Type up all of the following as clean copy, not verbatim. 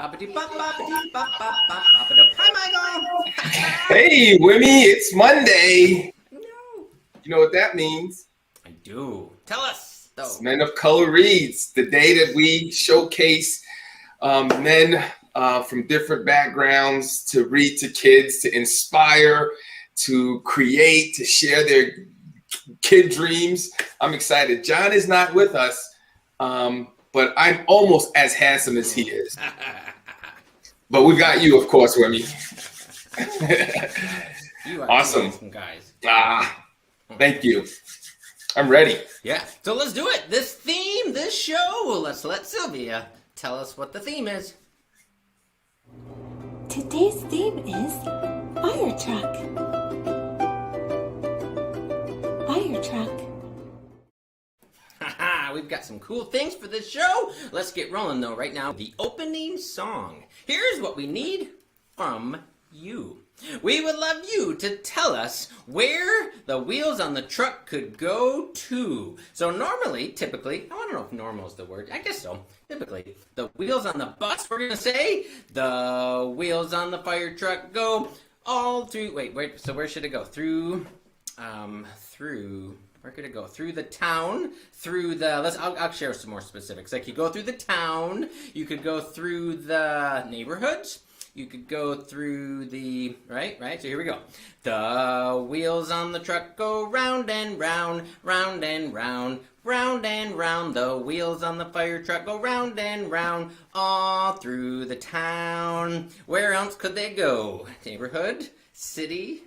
Hi, Michael. Hey, Wimee, it's Monday. No. You know what that means? I do. Tell us, though. It's Men of Color Reads, the day that we showcase men from different backgrounds to read to kids, to inspire, to create, to share their kid dreams. I'm excited. John is not with us, but I'm almost as handsome as he is. But we got you, of course, Wimee. You are awesome, guys. Thank you. I'm ready. Yeah. So let's do it. This theme, this show. Let's let Sylvia tell us what the theme is. Today's theme is fire truck. Fire truck. We've got some cool things for this show. Let's get rolling though right now. The opening song. Here's what we need from you. We would love you to tell us where the wheels on the truck could go to. So normally, typically, I don't know if normal is the word. I guess so. Typically, the wheels on the bus, we're going to say, the wheels on the fire truck go all through, wait, so where should it go? Where could it go? Through the town, through the, I'll share some more specifics. Like you go through the town, you could go through the neighborhoods, you could go through the, right? So here we go. The wheels on the truck go round and round, round and round, round and round. The wheels on the fire truck go round and round, all through the town. Where else could they go? Neighborhood, city,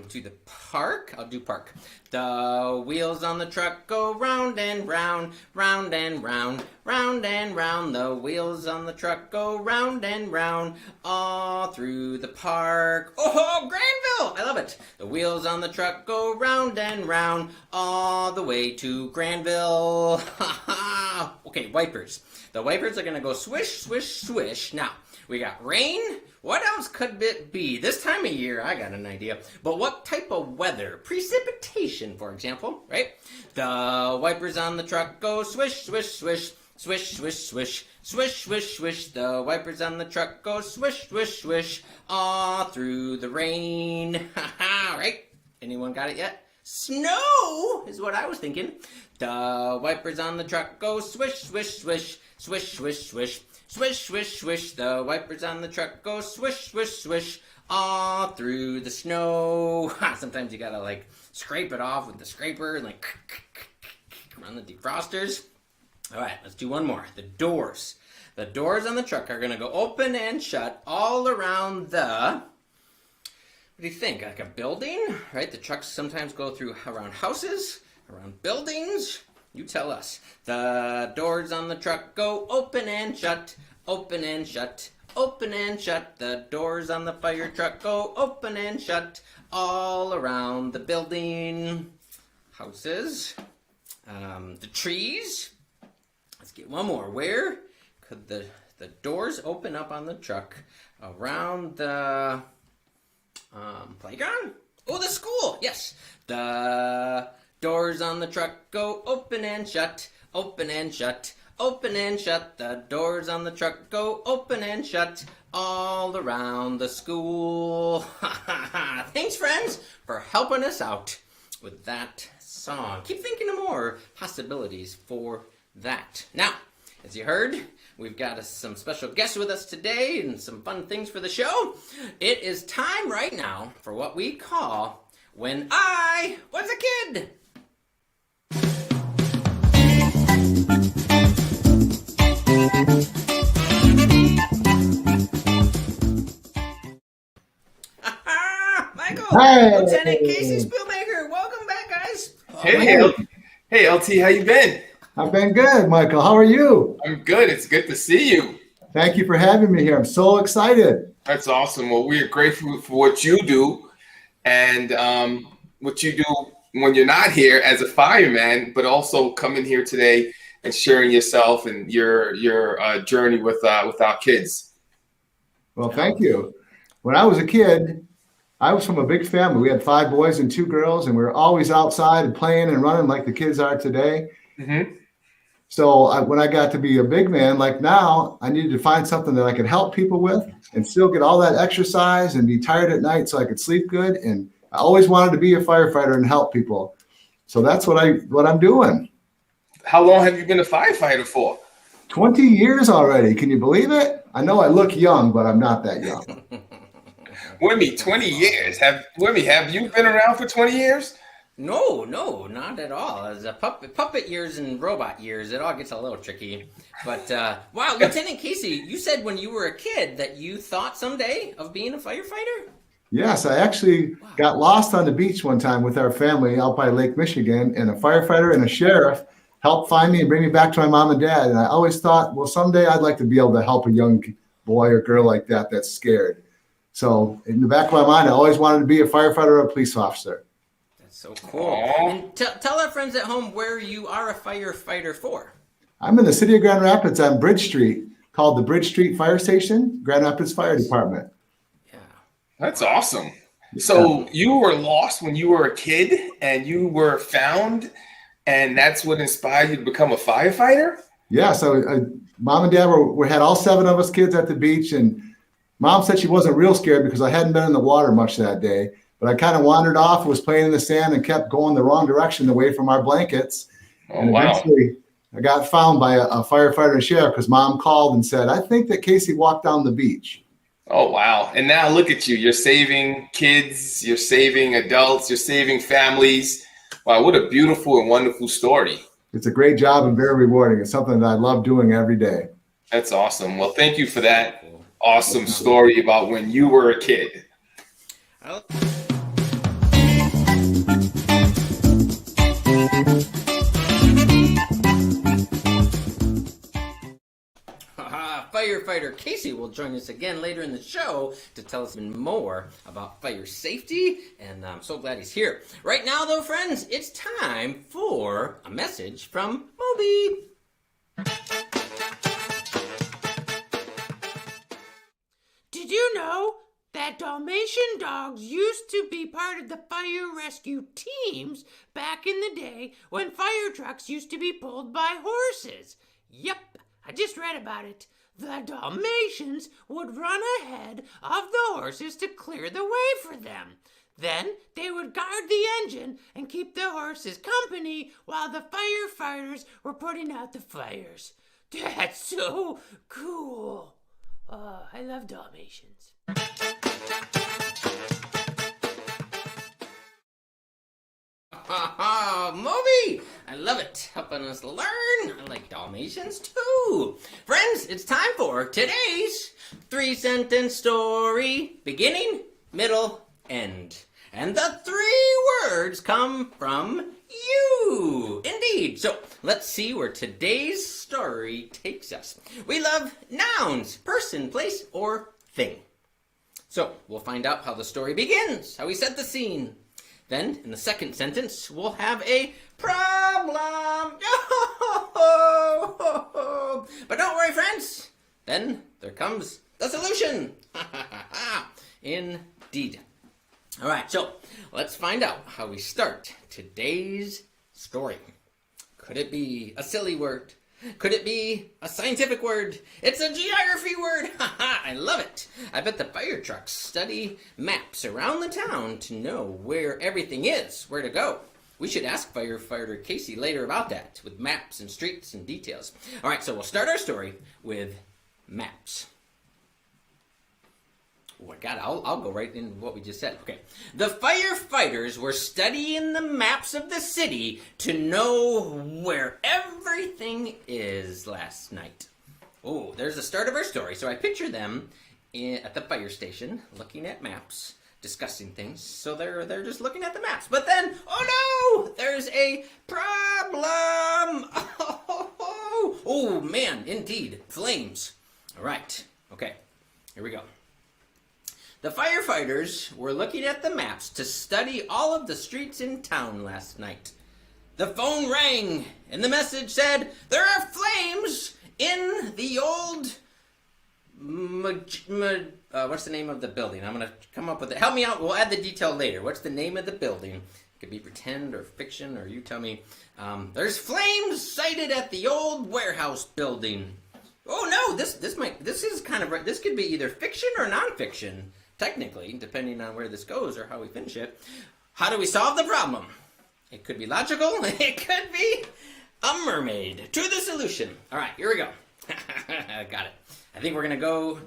to the park. I'll do park. The wheels on the truck go round and round, round and round, round and round. The wheels on the truck go round and round, all through the park. Oh, Granville! I love it. The wheels on the truck go round and round, all the way to Granville. Okay, wipers. The wipers are going to go swish, swish, swish. Now, we got rain. What else could it be? This time of year, I got an idea. But what type of weather? Precipitation, for example, right? The wipers on the truck go swish, swish, swish, swish, swish, swish, swish, swish, swish. The wipers on the truck go swish, swish, swish, all through the rain. Right? Anyone got it yet? Snow is what I was thinking. The wipers on the truck go swish, swish, swish, swish, swish, swish. Swish, swish, swish, the wipers on the truck go swish, swish, swish, all through the snow. Sometimes you gotta like scrape it off with the scraper and like run the defrosters. All right, let's do one more. The doors. The doors on the truck are gonna go open and shut all around the, what do you think, like a building, right? The trucks sometimes go through around houses, around buildings. You tell us. The doors on the truck go open and shut, open and shut, open and shut. The doors on the fire truck go open and shut all around the building. Houses. The trees. Let's get one more. Where could the doors open up on the truck? Around the playground? Oh, the school. Yes. The doors on the truck go open and shut, open and shut, open and shut. The doors on the truck go open and shut all around the school. Thanks, friends, for helping us out with that song. Keep thinking of more possibilities for that. Now, as you heard, we've got some special guests with us today and some fun things for the show. It is time right now for what we call When I Was a Kid. Michael, Hey. Lieutenant Casey Spielmaker, welcome back, guys. Hey, LT, how you been? I've been good, Michael. How are you? I'm good. It's good to see you. Thank you for having me here. I'm so excited. That's awesome. Well, we are grateful for what you do and what you do when you're not here as a fireman, but also coming here today and sharing yourself and your journey with our kids. Well, thank you. When I was a kid, I was from a big family. We had 5 boys and 2 girls, and we were always outside and playing and running like the kids are today. Mm-hmm. So when I got to be a big man, like now, I needed to find something that I could help people with and still get all that exercise and be tired at night so I could sleep good. And I always wanted to be a firefighter and help people. So that's what I'm doing. How long have you been a firefighter for? 20 years already. Can you believe it? I know I look young, but I'm not that young. Wimee, 20 years. Have you been around for 20 years? No, not at all. As a puppet years and robot years, it all gets a little tricky. But wow, Lieutenant Casey, you said when you were a kid that you thought someday of being a firefighter? Yes, I actually got lost on the beach one time with our family out by Lake Michigan, and a firefighter and a sheriff helped find me and bring me back to my mom and dad. And I always thought, well, someday I'd like to be able to help a young boy or girl like that that's scared. So in the back of my mind, I always wanted to be a firefighter or a police officer. So cool. And tell our friends at home where you are a firefighter for. I'm in the city of Grand Rapids on Bridge Street, called the Bridge Street Fire Station, Grand Rapids Fire Department. Yeah. That's awesome. So you were lost when you were a kid and you were found, and that's what inspired you to become a firefighter? Yeah, so mom and dad we had all 7 of us kids at the beach, and mom said she wasn't real scared because I hadn't been in the water much that day. But I kind of wandered off, was playing in the sand, and kept going the wrong direction away from our blankets. And eventually I got found by a firefighter and sheriff because mom called and said, I think that Casey walked down the beach. Oh, wow. And now look at you. You're saving kids, you're saving adults, you're saving families. Wow, what a beautiful and wonderful story. It's a great job and very rewarding. It's something that I love doing every day. That's awesome. Well, thank you for that awesome story about when you were a kid. Firefighter Casey will join us again later in the show to tell us even more about fire safety, and I'm so glad he's here. Right now, though, friends, it's time for a message from Moby. Did you know that Dalmatian dogs used to be part of the fire rescue teams back in the day when fire trucks used to be pulled by horses? Yep, I just read about it. The Dalmatians would run ahead of the horses to clear the way for them. Then they would guard the engine and keep the horses company while the firefighters were putting out the fires. That's so cool. I love Dalmatians. Moby! I love it. Helping us learn. I like Dalmatians too. Friends, it's time for today's 3-sentence story. Beginning, middle, end. And the 3 words come from you. Indeed. So let's see where today's story takes us. We love nouns, person, place, or thing. So we'll find out how the story begins, how we set the scene. Then, in the second sentence, we'll have a problem. But don't worry, friends. Then there comes the solution. Indeed. All right, so let's find out how we start today's story. Could it be a silly word? Could it be a scientific word? It's a geography word! I love it! I bet the fire trucks study maps around the town to know where everything is, where to go. We should ask firefighter Casey later about that, with maps and streets and details. All right, so we'll start our story with maps. Oh my God, I'll go right in what we just said. Okay. The firefighters were studying the maps of the city to know where everything is last night. Oh, there's the start of our story. So I picture them at the fire station looking at maps, discussing things. So they're just looking at the maps. But then, oh no, there's a problem. Oh man, indeed, flames. All right. Okay. Here we go. The firefighters were looking at the maps to study all of the streets in town last night. The phone rang, and the message said, there are flames in the old... what's the name of the building? I'm going to come up with it. Help me out. We'll add the detail later. What's the name of the building? It could be pretend or fiction, or you tell me. There's flames sighted at the old warehouse building. Oh no, this is kind of right. This could be either fiction or nonfiction, technically, depending on where this goes or how we finish it. How do we solve the problem? It could be logical. It could be a mermaid. To the solution. All right, here we go. Got it. I think we're going to go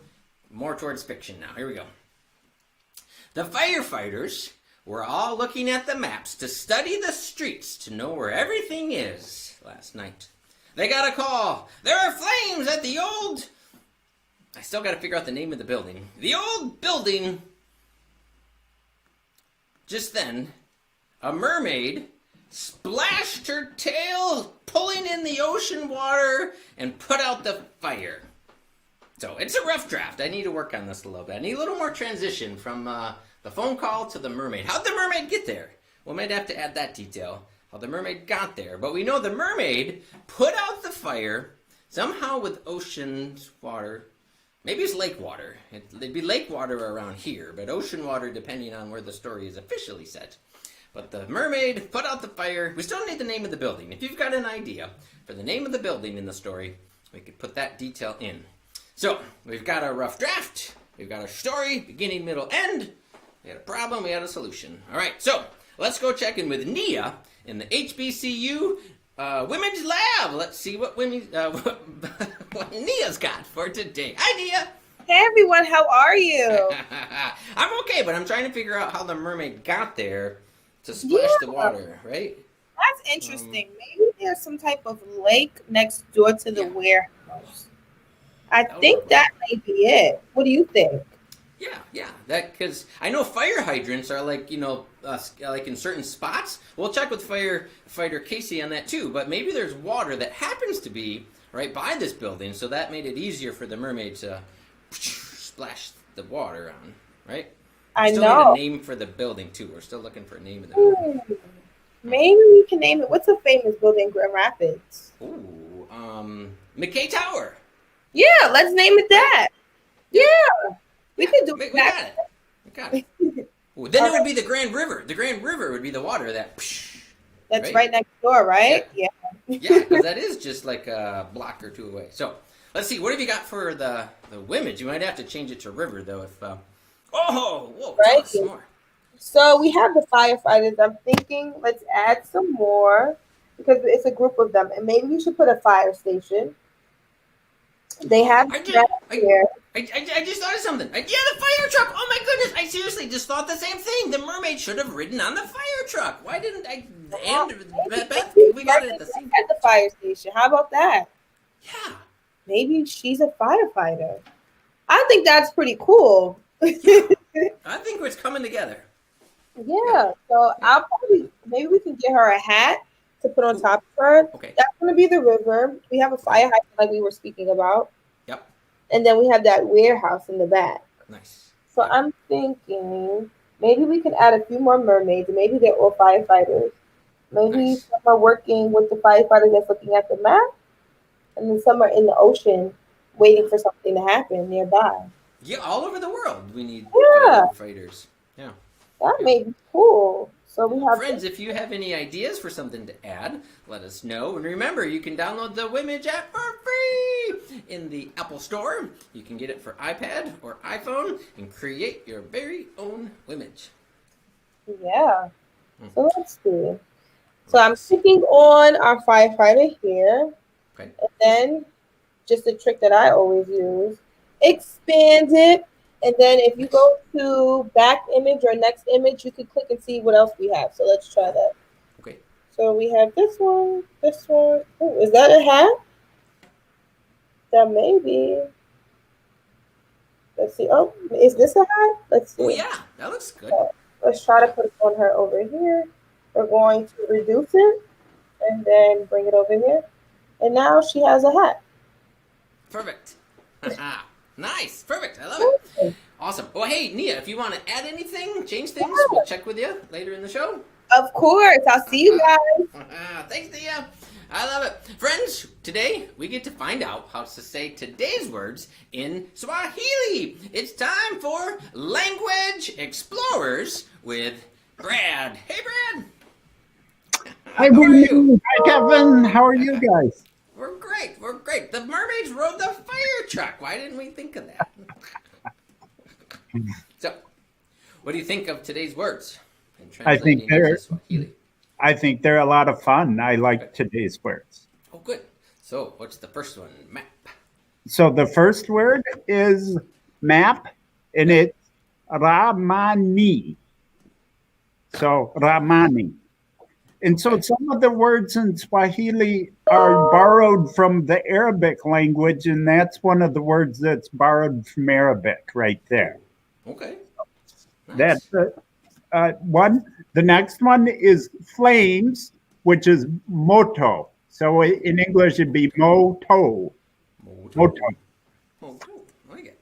more towards fiction now. Here we go. The firefighters were all looking at the maps to study the streets to know where everything is last night. They got a call. There are flames at the old... I still got to figure out the name of the building. The old building. Just then, a mermaid splashed her tail, pulling in the ocean water, and put out the fire. So it's a rough draft. I need to work on this a little bit. I need a little more transition from the phone call to the mermaid. How'd the mermaid get there? We might have to add that detail. How the mermaid got there. But we know the mermaid put out the fire somehow with ocean water. Maybe it's lake water. It'd be lake water around here, but ocean water depending on where the story is officially set. But the mermaid put out the fire. We still need the name of the building. If you've got an idea for the name of the building in the story, we could put that detail in. So, we've got a rough draft. We've got a story, beginning, middle, end. We had a problem, we had a solution. All right, so let's go check in with Nia in the HBCU Women's Lab. Let's see what what Nia's got for today. Hi, Nia. Hey everyone, how are you? I'm okay, but I'm trying to figure out how the mermaid got there to splash the water, right? That's interesting. Maybe there's some type of lake next door to the warehouse. I think that may be it. What do you think? Yeah. That because I know fire hydrants are like like in certain spots. We'll check with firefighter Casey on that too. But maybe there's water that happens to be right by this building, so that made it easier for the mermaid to splash the water on. Right? I still know. Need a name for the building too. We're still looking for a name of the building. Maybe we can name it. What's a famous building in Grand Rapids? Ooh, McKay Tower. Yeah, let's name it that. Yeah, we can do We that. got it. Ooh, then it would be the Grand River. The Grand River would be the water that. That's right next door, right? Yeah. Yeah, because that is just like a block or two away. So let's see. What have you got for the Wimee? You might have to change it to river though. If whoa, Right. some more. So we have the firefighters. I'm thinking let's add some more because it's a group of them, and maybe we should put a fire station. They have I just thought of something. The fire truck. Oh my goodness! I seriously just thought the same thing. The mermaid should have ridden on the fire truck. Why didn't I? Beth, we got it at the same time. At the fire station. How about that? Yeah. Maybe she's a firefighter. I think that's pretty cool. Yeah. I think it's coming together. Yeah. So I'll maybe we can get her a hat to put on top of her. Okay. That's going to be the river. We have a fire hydrant like we were speaking about. Yep. And then we have that warehouse in the back. Nice. So I'm thinking maybe we can add a few more mermaids. Maybe they're all firefighters. Maybe some are working with the firefighters that's looking at the map. And then some are in the ocean waiting for something to happen nearby. Yeah, all over the world we need fighters. Yeah. That may be cool. So we have friends, if you have any ideas for something to add, let us know. And remember, you can download the Wimee app for free in the Apple Store. You can get it for iPad or iPhone and create your very own Wimee. Yeah. So let's see. So I'm clicking on our firefighter here. Okay. And then just a trick that I always use, expand it. And then if you go to back image or next image, you can click and see what else we have. So let's try that. Okay. So we have this one, this one. Ooh, is that a hat? That may be. Let's see. Oh, is this a hat? Let's see. Oh, yeah. That looks good. Let's try to put it on her over here. We're going to reduce it and then bring it over here. And now she has a hat. Perfect. Nice. Perfect. I love it. Awesome. Well, hey, Nia, if you want to add anything, change things, we'll check with you later in the show. Of course. I'll see you guys. Thanks, Nia. I love it. Friends, today we get to find out how to say today's words in Swahili. It's time for Language Explorers with Brad. Hey, Brad. Hi, How are you? Wimee. Hi, Kevin. How are you guys? We're great. We're great. The mermaids rode the fire truck. Why didn't we think of that? So, what do you think of today's words? And I think translating into they're Swahili. I think they're a lot of fun. I like today's words. Oh, good. So, what's the first one? Map. So the first word is map, and it's Ramani. So Ramani. And so some of the words in Swahili are borrowed from the Arabic language, and that's one of the words that's borrowed from Arabic right there. Okay. Nice. That's one. The next one is flames, which is moto. So in English, it'd be moto. Moto. Oh, cool. I like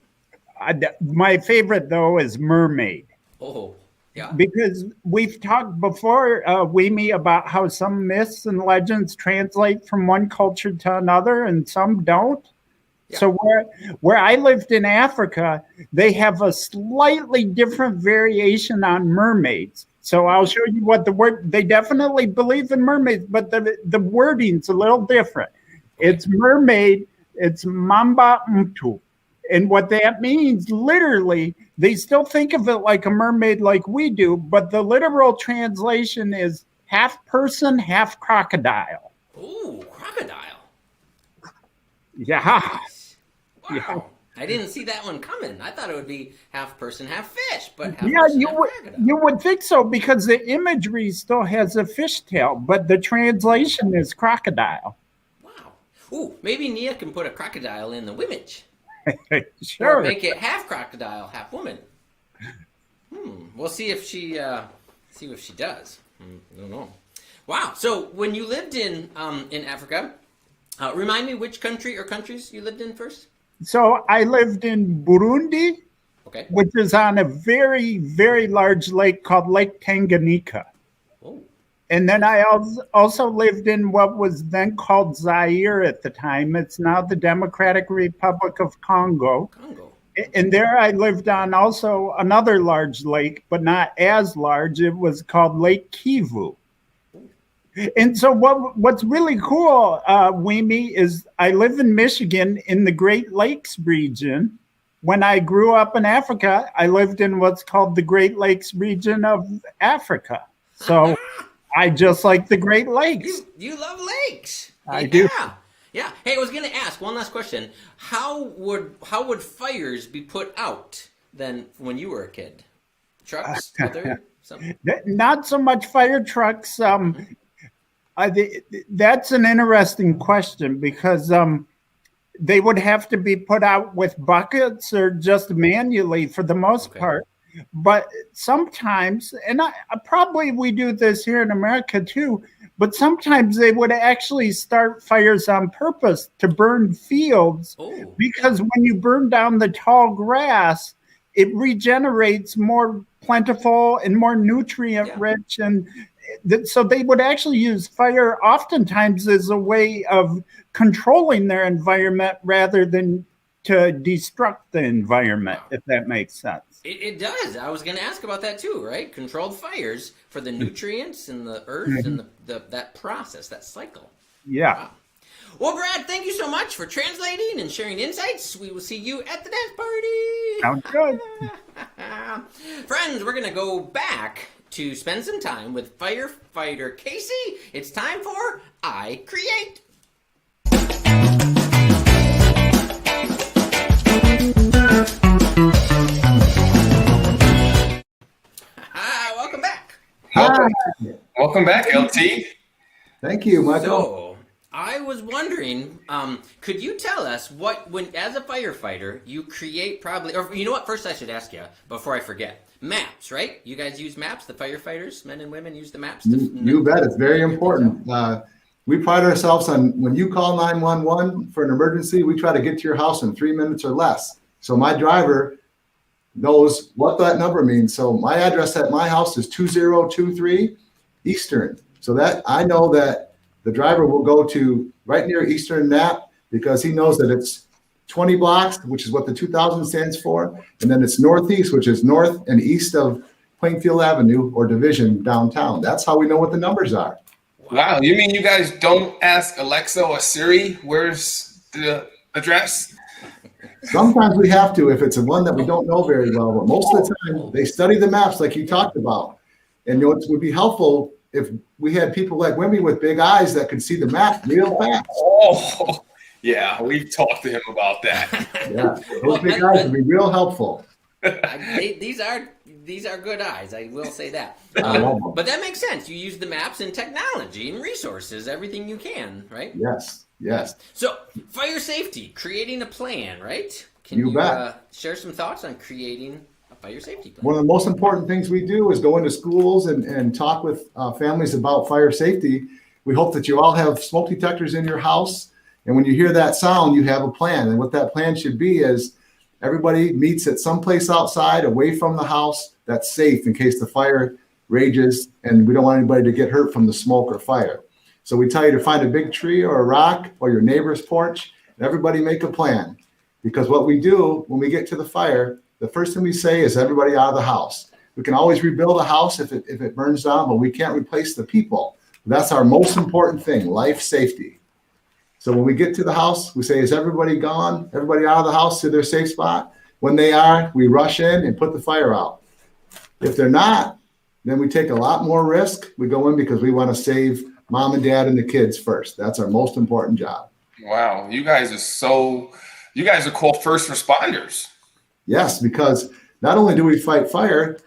it. My favorite, though, is mermaid. Oh, yeah. Because we've talked before, Wimee, about how some myths and legends translate from one culture to another and some don't. Yeah. So where I lived in Africa, they have a slightly different variation on mermaids. So I'll show you what the word, they definitely believe in mermaids, but the wording's a little different. It's mermaid, it's mamba mtu. And what that means, literally, they still think of it like a mermaid like we do, but the literal translation is half person, half crocodile. Ooh, crocodile. Yeah. Nice. Wow. Yeah. I didn't see that one coming. I thought it would be half person, half fish, but half Yeah, person, half crocodile. you would think so because the imagery still has a fishtail, but the translation is crocodile. Wow. Ooh, maybe Nia can put a crocodile in the image. Sure. Or make it half crocodile, half woman. We'll see if she does. I don't know. Wow. So when you lived in Africa, remind me which country or countries you lived in first. So I lived in Burundi, Okay. which is on a very, very large lake called Lake Tanganyika. Oh. And then I also lived in what was then called Zaire at the time. It's now the Democratic Republic of Congo. Congo. And there I lived on also another large lake, but not as large. It was called Lake Kivu. And so what's really cool, Wimee, is I live in Michigan in the Great Lakes region. When I grew up in Africa, I lived in what's called the Great Lakes region of Africa. So I just like the Great Lakes. You love lakes. I do. Yeah. Hey, I was gonna ask one last question. How would fires be put out then when you were a kid? Trucks? Something? Not so much fire trucks. That's an interesting question because they would have to be put out with buckets or just manually for the most part. But sometimes, and probably we do this here in America too, but sometimes they would actually start fires on purpose to burn fields because when you burn down the tall grass, it regenerates more plentiful and more nutrient rich. And so they would actually use fire oftentimes as a way of controlling their environment rather than to destruct the environment, if that makes sense. It does. I was going to ask about that too, right? Controlled fires for the nutrients and the earth and that process, that cycle. Yeah. Wow. Well, Brad, thank you so much for translating and sharing insights. We will see you at the dance party. Sounds good. Friends, we're going to go back to spend some time with firefighter Casey. It's time for I Create. Welcome back. Welcome back, LT. Thank you, Michael. So, I was wondering, could you tell us when as a firefighter, you create or you know what? First, I should ask you before I forget. Maps, right? You guys use maps. The firefighters, men and women, use the maps. You bet. It's very important. We pride ourselves on when you call 911 for an emergency, we try to get to your house in 3 minutes or less. So my driver knows what that number means. So my address at my house is 2023 Eastern. So that I know that the driver will go to right near Eastern Nap because he knows that it's 20 blocks, which is what the 2000 stands for. And then it's Northeast, which is north and east of Plainfield Avenue or Division downtown. That's how we know what the numbers are. Wow, you mean you guys don't ask Alexa or Siri where's the address? Sometimes we have to if it's one that we don't know very well, but most of the time they study the maps like you talked about. And it would be helpful if we had people like Wimee with big eyes that could see the map real fast. Oh, yeah, we've talked to him about that. Yeah, those big eyes would be real helpful. These are good eyes. I will say that. But that makes sense. You use the maps and technology and resources, everything you can, right? Yes. So, fire safety, creating a plan, right? Can You you bet. Share some thoughts on creating a fire safety plan? One of the most important things we do is go into schools and talk with families about fire safety. We hope that you all have smoke detectors in your house. And when you hear that sound, you have a plan. And what that plan should be is everybody meets at some place outside away from the house that's safe in case the fire rages and we don't want anybody to get hurt from the smoke or fire. So we tell you to find a big tree or a rock or your neighbor's porch and everybody make a plan. Because what we do when we get to the fire, the first thing we say is everybody out of the house. We can always rebuild a house if it burns down, but we can't replace the people. That's our most important thing, life safety. So when we get to the house, we say, is everybody gone? Everybody out of the house to their safe spot? When they are, we rush in and put the fire out. If they're not, then we take a lot more risk. We go in because we want to save mom and dad and the kids first. That's our most important job. Wow, you guys are called first responders. Yes, because not only do we fight fire,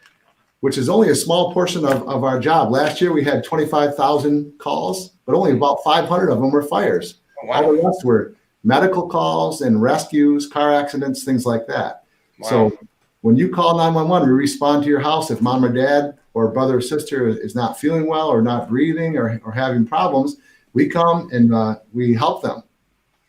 which is only a small portion of our job. Last year we had 25,000 calls, but only about 500 of them were fires. Wow. All the rest were medical calls and rescues, car accidents, things like that. Wow. So when you call 911, we respond to your house. If mom or dad or brother or sister is not feeling well or not breathing or having problems, we come and we help them.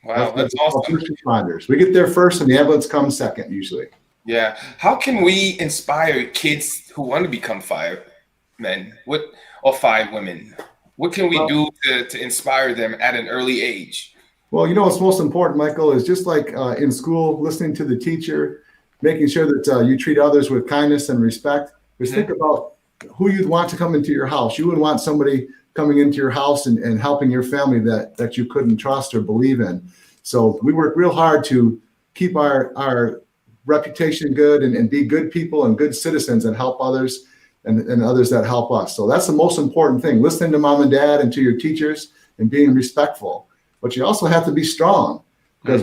Wow, that's awesome. First responders. We get there first and the ambulance comes second usually. Yeah. How can we inspire kids who want to become firemen or firewomen? What can we do to inspire them at an early age? Well, you know what's most important, Michael, is just like in school, listening to the teacher, making sure that you treat others with kindness and respect. Just think about who you'd want to come into your house. You would want somebody coming into your house and helping your family that you couldn't trust or believe in. So we work real hard to keep our reputation good and be good people and good citizens and help others and others that help us. So that's the most important thing, listening to mom and dad and to your teachers and being respectful. But you also have to be strong because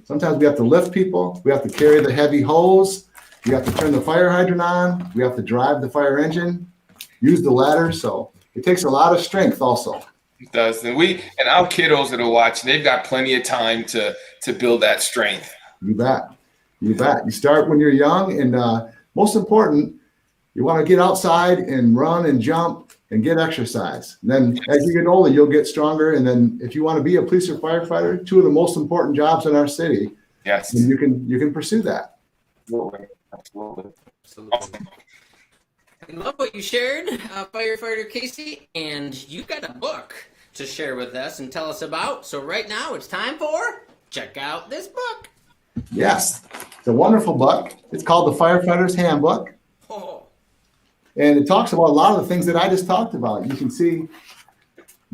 sometimes we have to lift people. We have to carry the heavy hose. We have to turn the fire hydrant on. We have to drive the fire engine, use the ladder. So it takes a lot of strength also. It does. And our kiddos that are watching, they've got plenty of time to build that strength. You bet. You bet. You start when you're young, and most important, you want to get outside and run and jump and get exercise. And then as you get older, you'll get stronger. And then if you want to be a police or firefighter, two of the most important jobs in our city, yes, you can pursue that. Absolutely. I love what you shared, firefighter Casey, and you've got a book to share with us and tell us about. So right now it's time for check out this book. Yes, it's a wonderful book. It's called The Firefighter's Handbook. Oh. And it talks about a lot of the things that I just talked about. You can see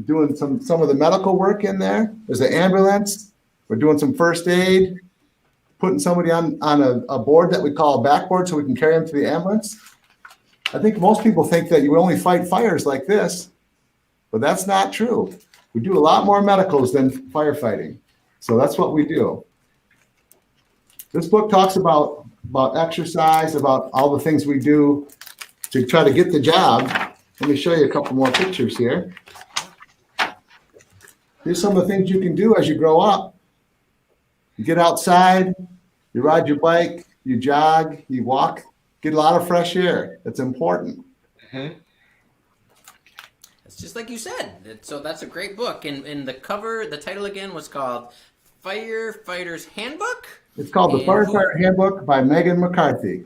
doing some of the medical work in there. There's an ambulance. We're doing some first aid, putting somebody on a board that we call a backboard so we can carry them to the ambulance. I think most people think that you only fight fires like this, but that's not true. We do a lot more medicals than firefighting. So that's what we do. This book talks about exercise, about all the things we do to try to get the job. Let me show you a couple more pictures here. Here's some of the things you can do as you grow up. You get outside, you ride your bike, you jog, you walk, get a lot of fresh air. It's important. Mm-hmm. It's just like you said. So that's a great book. And the cover, the title again was called Firefighter's Handbook? It's called The Firefighter Handbook by Megan McCarthy.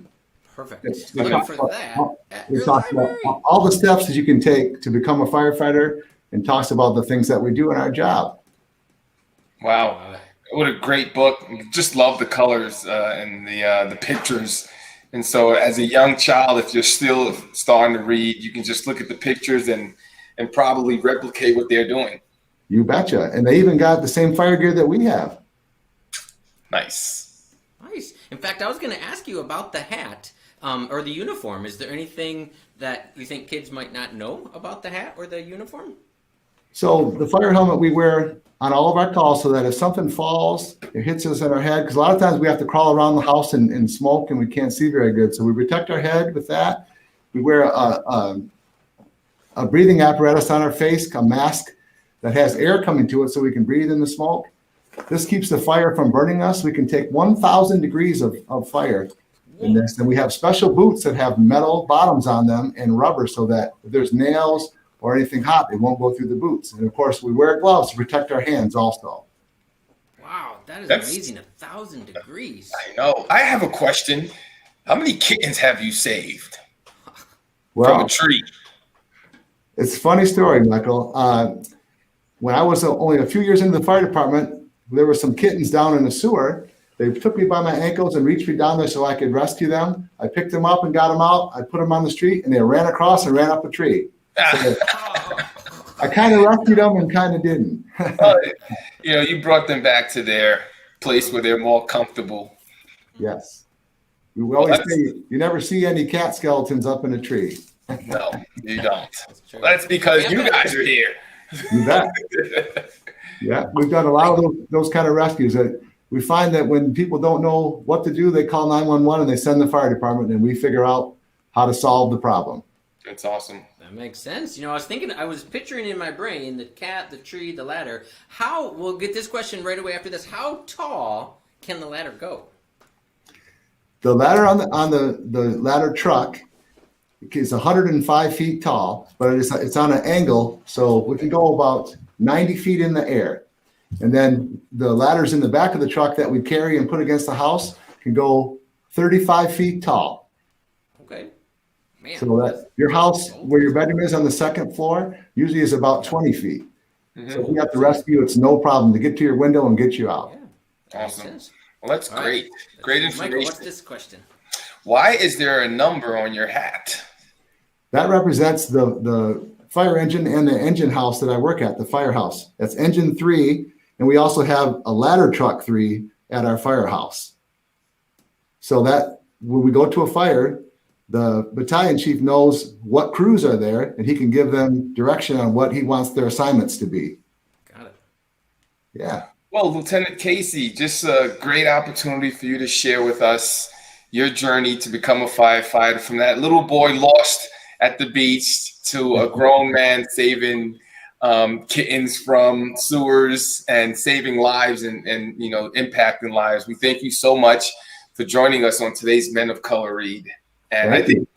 Perfect. Looking for that at it your talks library. about all the steps that you can take to become a firefighter and talks about the things that we do in our job. Wow. What a great book. Just love the colors and the pictures. And so as a young child, if you're still starting to read, you can just look at the pictures and and probably replicate what they're doing. You betcha. And they even got the same fire gear that we have. Nice. Nice. In fact, I was going to ask you about the hat or the uniform. Is there anything that you think kids might not know about the hat or the uniform? So the fire helmet we wear on all of our calls so that if something falls, it hits us in our head. Because a lot of times we have to crawl around the house in smoke and we can't see very good. So we protect our head with that. We wear a breathing apparatus on our face, a mask that has air coming to it so we can breathe in the smoke. This keeps the fire from burning us. We can take 1,000 degrees of fire in this. And we have special boots that have metal bottoms on them and rubber so that if there's nails or anything hot, it won't go through the boots. And of course, we wear gloves to protect our hands also. Wow, that's amazing. 1,000 degrees. I know. I have a question. How many kittens have you saved Well, from a tree? it's a funny story, Michael. When I was only a few years into the fire department, there were some kittens down in the sewer. They took me by my ankles and reached me down there so I could rescue them. I picked them up and got them out. I put them on the street, and they ran across and ran up a tree. So I kind of rescued them and kind of didn't. You brought them back to their place where they're more comfortable. Yes. We always say you never see any cat skeletons up in a tree. No, you don't. That's because you guys are here. You bet. Yeah, we've done a lot of those kind of rescues. That we find that when people don't know what to do, they call 911 and they send the fire department, and we figure out how to solve the problem. That's awesome. That makes sense. I was picturing in my brain the cat, the tree, the ladder. We'll get this question right away after this. How tall can the ladder go? The ladder on the ladder truck is 105 feet tall, but it's on an angle, so we can go about 90 feet in the air. And then the ladders in the back of the truck that we carry and put against the house can go 35 feet tall. Okay. Man, so that your house where your bedroom is on the second floor usually is about 20 feet. Mm-hmm. So if you have to rescue, it's no problem to get to your window and get you out. Yeah. Awesome. Well, that's great. Great information. Michael, what's this question? Why is there a number on your hat? That represents the fire engine and the engine house that I work at, the firehouse. That's engine 3, and we also have a ladder truck 3 at our firehouse. So that when we go to a fire, the battalion chief knows what crews are there, and he can give them direction on what he wants their assignments to be. Got it. Yeah. Well, Lieutenant Casey, just a great opportunity for you to share with us your journey to become a firefighter, from that little boy lost at the beach to a grown man saving kittens from sewers and saving lives and impacting lives. We thank you so much for joining us on today's Men of Color Read. And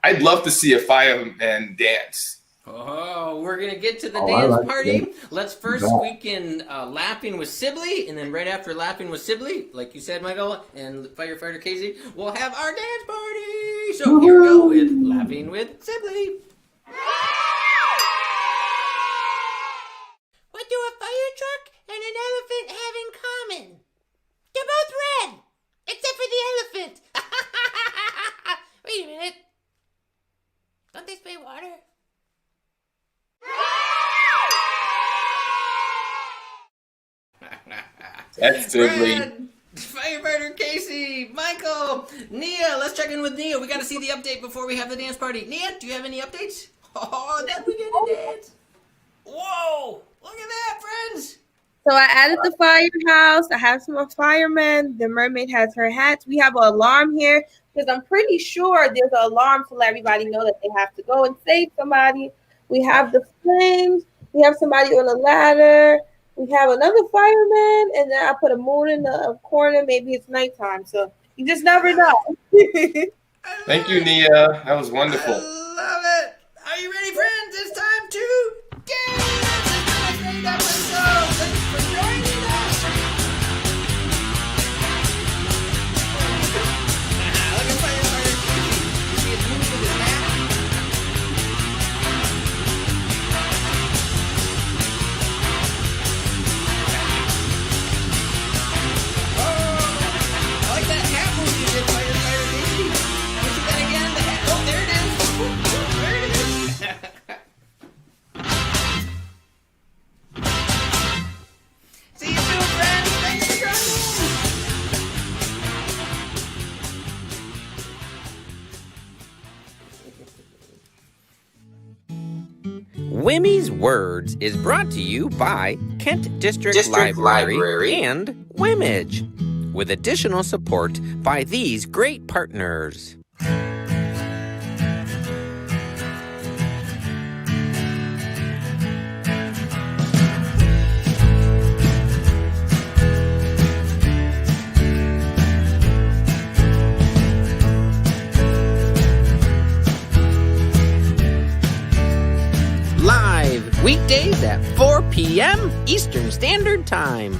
I'd love to see a fireman dance. Oh, we're going to get to the dance party. Let's first squeak in Laughing with Sibley, and then right after Laughing with Sibley, like you said, Michael, and Firefighter Casey, we'll have our dance party. So here we go with Laughing with Sibley. What do a fire truck and an elephant have in common? They're both red, except for the elephant. Wait a minute. Don't they spray water? That's Sibley. Firefighter Casey, Michael, Nia, let's check in with Nia. We got to see the update before we have the dance party. Nia, do you have any updates? Oh, then we get a dance. Whoa, look at that, friends. So I added the firehouse. I have some more firemen. The mermaid has her hats. We have an alarm here because I'm pretty sure there's an alarm to let everybody know that they have to go and save somebody. We have the flames. We have somebody on a ladder. We have another fireman, and then I put a moon in the corner. Maybe it's nighttime, so you just never know. Thank you, Nia. That was wonderful. I love it. Are you ready, friends? It's time to dance. It's a great episode. Thanks for joining us. Look at Firefighter Casey. You see his moves with his hat? I like that hat move you did, Firefighter Casey. Let's do that again. The hat. Oh, there it is. There it is. Wimee's Words is brought to you by Kent District Library and Wimage, with additional support by these great partners. Live weekdays at 4 p.m. Eastern Standard Time.